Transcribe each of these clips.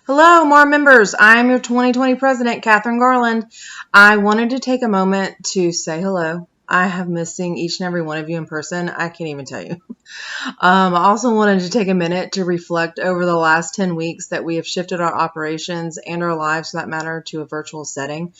Hello, MAAR members. I'm your 2020 president, Kathryn Garland. I wanted to take a moment to say hello. I have missed seeing each and every one of you in person. I can't even tell you. I also wanted to take a minute to reflect over the last 10 weeks that we have shifted our operations and our lives, for that matter, to a virtual setting.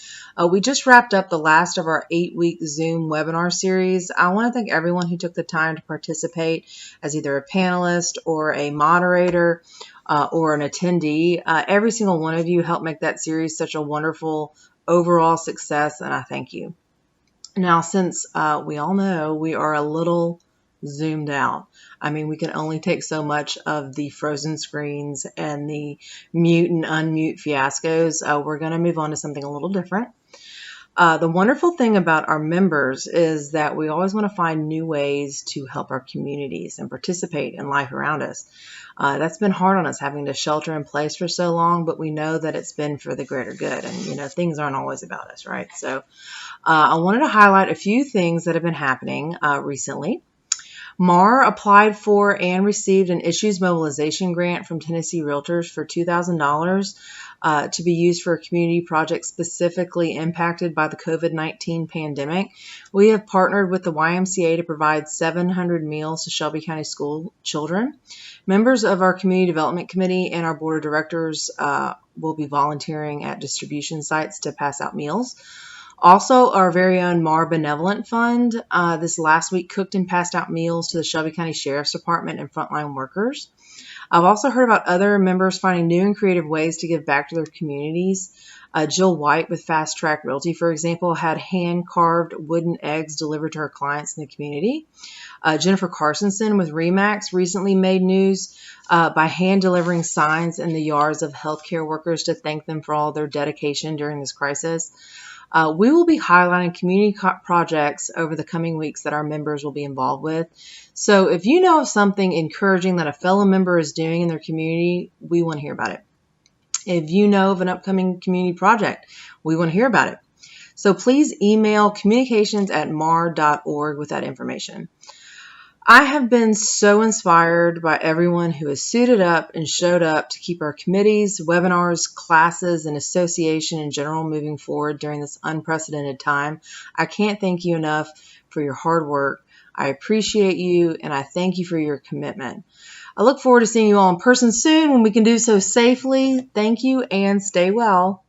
We just wrapped up the last of our 8-week Zoom webinar series. I want to thank everyone who took the time to participate as either a panelist or a moderator or an attendee. Every single one of you helped make that series such a wonderful overall success, and I thank you. Now, since we all know we are a little zoomed out, I mean, we can only take so much of the frozen screens and the mute and unmute fiascos. We're going to move on to something a little different. The wonderful thing about our members is that we always want to find new ways to help our communities and participate in life around us. That's been hard on us, having to shelter in place for so long, but we know that it's been for the greater good. And, things aren't always about us, right? So I wanted to highlight a few things that have been happening recently. MAAR applied for and received an issues mobilization grant from Tennessee REALTORS for $2,000 to be used for a community project specifically impacted by the COVID-19 pandemic. We have partnered with the YMCA to provide 700 meals to Shelby County school children. Members of our Community Development Committee and our Board of Directors will be volunteering at distribution sites to pass out meals. Also, our very own MAAR Benevolent Fund this last week cooked and passed out meals to the Shelby County Sheriff's Department and frontline workers. I've also heard about other members finding new and creative ways to give back to their communities. Jill White with Fast Track Realty, for example, had hand-carved wooden eggs delivered to her clients in the community. Jennifer Carsonson with REMAX recently made news by hand-delivering signs in the yards of healthcare workers to thank them for all their dedication during this crisis. We will be highlighting community projects over the coming weeks that our members will be involved with. So if you know of something encouraging that a fellow member is doing in their community, we want to hear about it. If you know of an upcoming community project, we want to hear about it. So please email communications@maar.org with that information. I have been so inspired by everyone who has suited up and showed up to keep our committees, webinars, classes, and association in general moving forward during this unprecedented time. I can't thank you enough for your hard work. I appreciate you, and I thank you for your commitment. I look forward to seeing you all in person soon when we can do so safely. Thank you, and stay well.